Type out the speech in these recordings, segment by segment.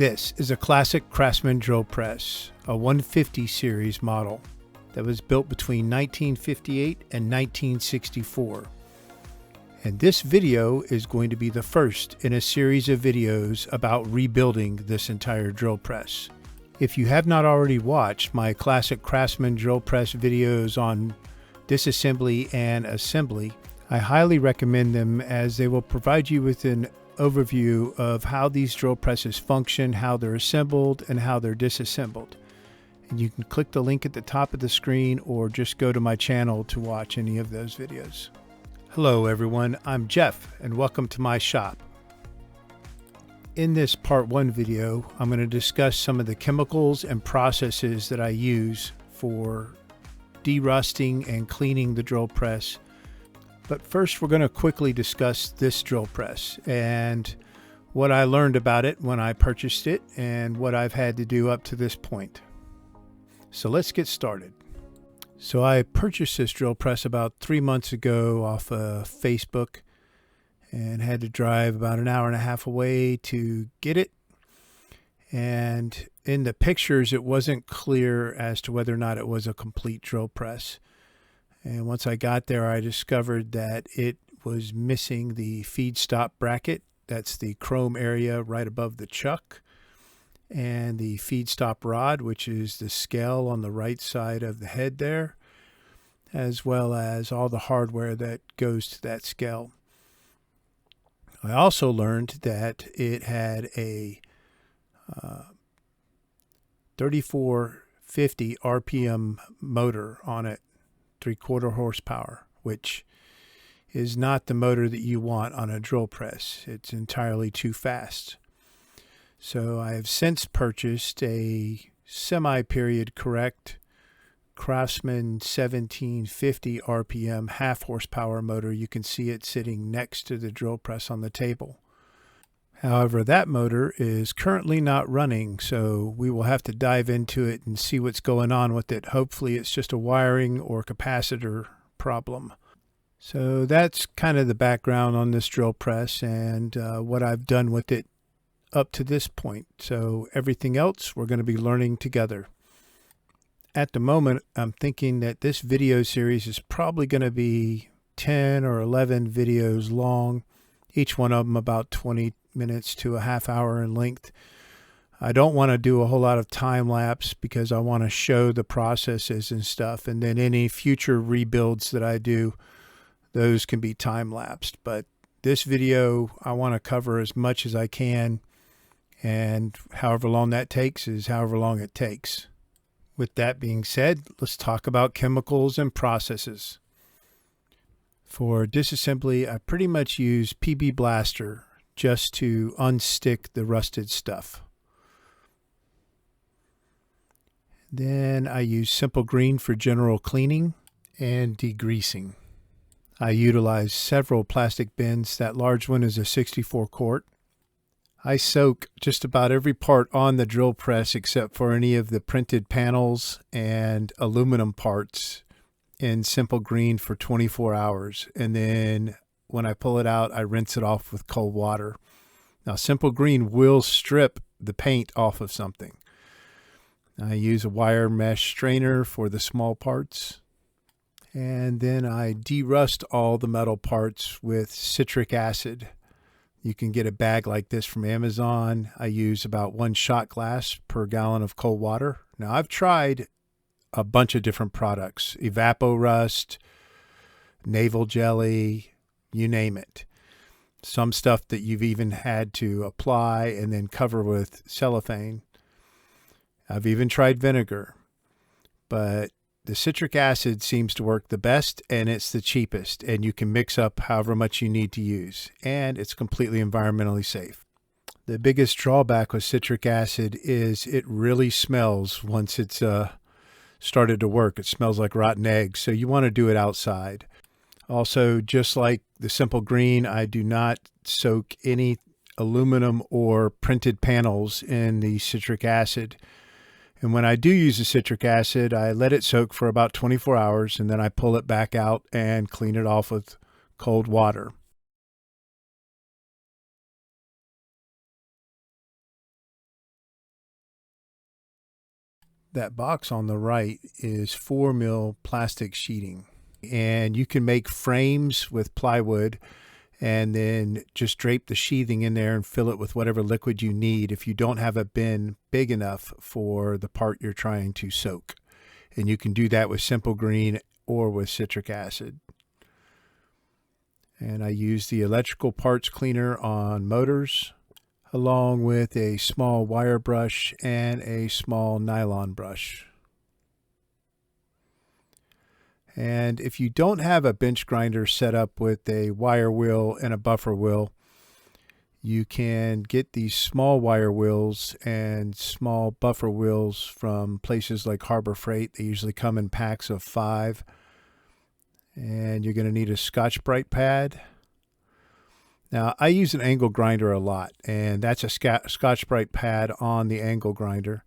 This is a Classic Craftsman drill press, a 150 series model that was built between 1958 and 1964. And this video is going to be the first in a series of videos about rebuilding this entire drill press. If you have not already watched my Classic Craftsman drill press videos on disassembly and assembly, I highly recommend them as they will provide you with an overview of how these drill presses function, how they're assembled, and how they're disassembled. And you can click the link at the top of the screen or just go to my channel to watch any of those videos. Hello everyone, I'm Jeff and welcome to my shop. In this part 1 video, I'm going to discuss some of the chemicals and processes that I use for derusting and cleaning the drill press. But first we're going to quickly discuss this drill press and what I learned about it when I purchased it and what I've had to do up to this point. So let's get started. So I purchased this drill press about 3 months ago off of Facebook and had to drive about an hour and a half away to get it. And in the pictures it wasn't clear as to whether or not it was a complete drill press. And once I got there, I discovered that it was missing the feed stop bracket. That's the chrome area right above the chuck. And the feed stop rod, which is the scale on the right side of the head there, as well as all the hardware that goes to that scale. I also learned that it had a 3450 RPM motor on it. 3/4 horsepower, which is not the motor that you want on a drill press. It's entirely too fast. So I have since purchased a semi-period correct Craftsman 1750 RPM half horsepower motor. You can see it sitting next to the drill press on the table. However, that motor is currently not running, so we will have to dive into it and see what's going on with it. Hopefully it's just a wiring or capacitor problem. So that's kind of the background on this drill press and what I've done with it up to this point. So everything else we're going to be learning together. At the moment, I'm thinking that this video series is probably going to be 10 or 11 videos long, each one of them about 20 minutes to a half hour in length. I don't want to do a whole lot of time lapse because I want to show the processes and stuff, and then any future rebuilds that I do, those can be time lapsed. But this video I want to cover as much as I can, and however long that takes is however long it takes. With that being said, let's talk about chemicals and processes. For disassembly, I pretty much use PB Blaster just to unstick the rusted stuff. Then I use Simple Green for general cleaning and degreasing. I utilize several plastic bins. That large one is a 64 quart. I soak just about every part on the drill press except for any of the printed panels and aluminum parts in Simple Green for 24 hours. And then when I pull it out, I rinse it off with cold water. Now, Simple Green will strip the paint off of something. I use a wire mesh strainer for the small parts. And then I derust all the metal parts with citric acid. You can get a bag like this from Amazon. I use about 1 shot glass per gallon of cold water. Now, I've tried a bunch of different products, Evapo-Rust, Naval Jelly, you name it. Some stuff that you've even had to apply and then cover with cellophane. I've even tried vinegar, but the citric acid seems to work the best and it's the cheapest, and you can mix up however much you need to use, and it's completely environmentally safe. The biggest drawback with citric acid is it really smells once it's started to work. It smells like rotten eggs, so you want to do it outside. Also, just like the Simple Green, I do not soak any aluminum or printed panels in the citric acid. And when I do use the citric acid, I let it soak for about 24 hours and then I pull it back out and clean it off with cold water. that box on the right is 4 mil plastic sheeting. And you can make frames with plywood and then just drape the sheathing in there and fill it with whatever liquid you need if you don't have a bin big enough for the part you're trying to soak. And you can do that with simple green or with citric acid. And I use the electrical parts cleaner on motors, along with a small wire brush and a small nylon brush. And if you don't have a bench grinder set up with a wire wheel and a buffer wheel, you can get these small wire wheels and small buffer wheels from places like Harbor Freight. They usually come in packs of 5. And you're going to need a Scotch-Brite pad. Now, I use an angle grinder a lot, and that's a Scotch-Brite pad on the angle grinder.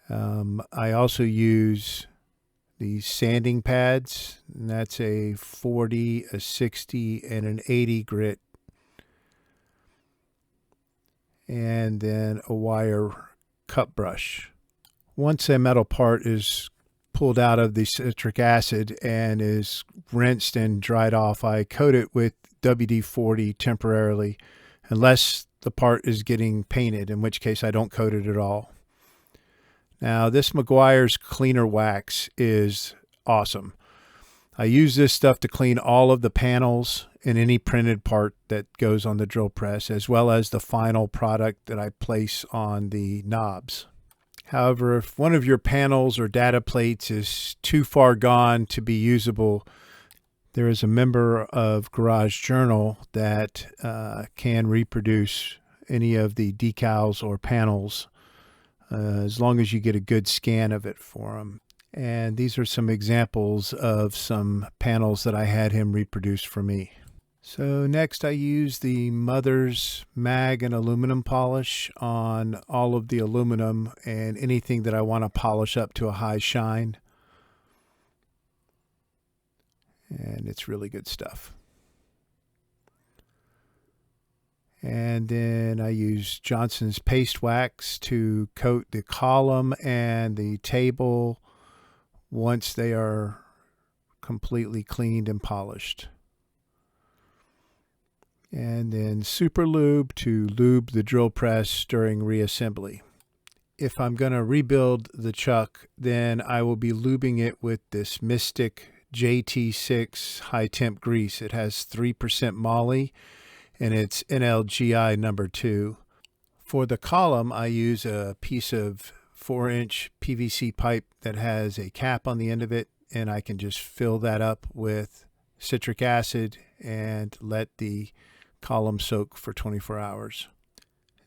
I also use these sanding pads, and that's a 40, a 60, and an 80 grit. And then a wire cut brush. Once a metal part is pulled out of the citric acid and is rinsed and dried off, I coat it with WD-40 temporarily, unless the part is getting painted, in which case I don't coat it at all. Now, this Meguiar's cleaner wax is awesome. I use this stuff to clean all of the panels and any printed part that goes on the drill press, as well as the final product that I place on the knobs. However, if one of your panels or data plates is too far gone to be usable, there is a member of Garage Journal that can reproduce any of the decals or panels as long as you get a good scan of it for them. And these are some examples of some panels that I had him reproduce for me. So next I use the Mother's mag and aluminum polish on all of the aluminum and anything that I want to polish up to a high shine. And it's really good stuff. And then I use Johnson's paste wax to coat the column and the table once they are completely cleaned and polished. And then Super Lube to lube the drill press during reassembly. If I'm going to rebuild the chuck, then I will be lubing it with this Mystic JT6 high temp grease. It has 3% moly and it's NLGI number 2. For the column, I use a piece of 4-inch PVC pipe that has a cap on the end of it, and I can just fill that up with citric acid and let the column soak for 24 hours.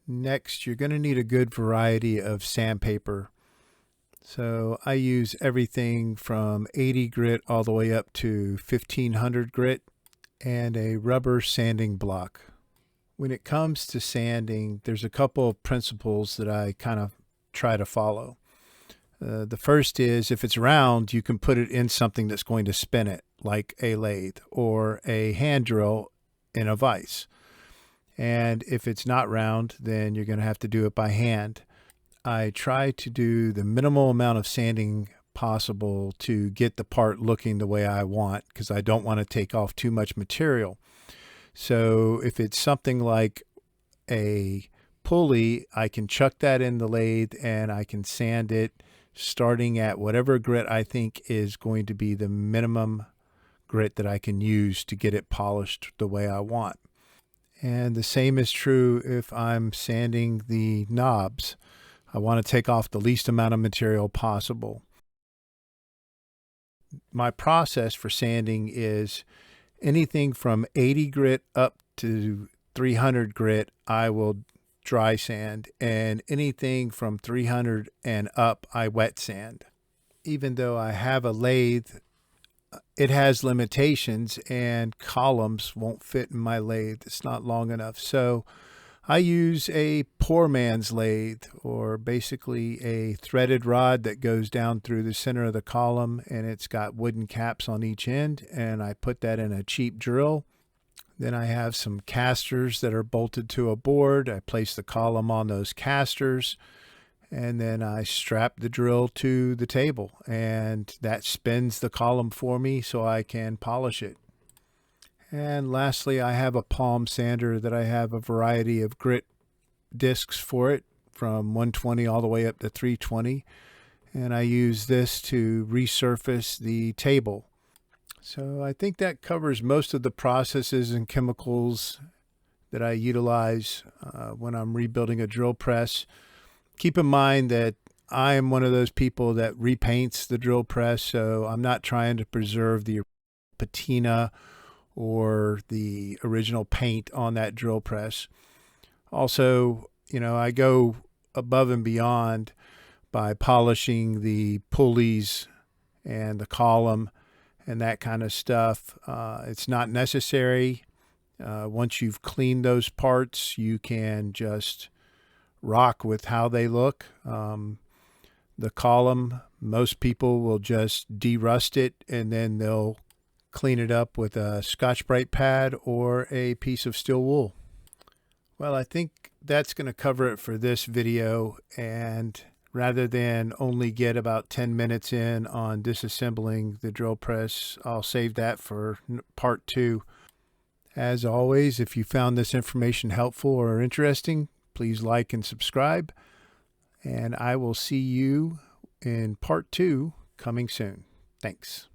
Next, you're going to need a good variety of sandpaper. So I use everything from 80 grit all the way up to 1500 grit and a rubber sanding block. When it comes to sanding, there's a couple of principles that I kind of try to follow. The first is, if it's round, you can put it in something that's going to spin it, like a lathe or a hand drill in a vise. And if it's not round, then you're going to have to do it by hand. I try to do the minimal amount of sanding possible to get the part looking the way I want, because I don't want to take off too much material. So if it's something like a pulley, I can chuck that in the lathe and I can sand it starting at whatever grit I think is going to be the minimum grit that I can use to get it polished the way I want. And the same is true if I'm sanding the knobs. I want to take off the least amount of material possible. My process for sanding is anything from 80 grit up to 300 grit, I will dry sand, and anything from 300 and up, I wet sand. Even though I have a lathe, it has limitations and columns won't fit in my lathe. It's not long enough. So I use a poor man's lathe, or basically a threaded rod that goes down through the center of the column, and it's got wooden caps on each end, and I put that in a cheap drill. Then I have some casters that are bolted to a board. I place the column on those casters, and then I strap the drill to the table, and that spins the column for me so I can polish it. And lastly, I have a palm sander that I have a variety of grit discs for it, from 120 all the way up to 320, and I use this to resurface the table. So I think that covers most of the processes and chemicals that I utilize when I'm rebuilding a drill press. Keep in mind that I am one of those people that repaints the drill press, so I'm not trying to preserve the patina or the original paint on that drill press. Also, I go above and beyond by polishing the pulleys and the column and that kind of stuff. It's not necessary. Once you've cleaned those parts, you can just rock with how they look. The column, most people will just de-rust it and then they'll clean it up with a Scotch-Brite pad or a piece of steel wool. Well, I think that's going to cover it for this video, and rather than only get about 10 minutes in on disassembling the drill press, I'll save that for part 2. As always, if you found this information helpful or interesting, please like and subscribe, and I will see you in part 2 coming soon. Thanks.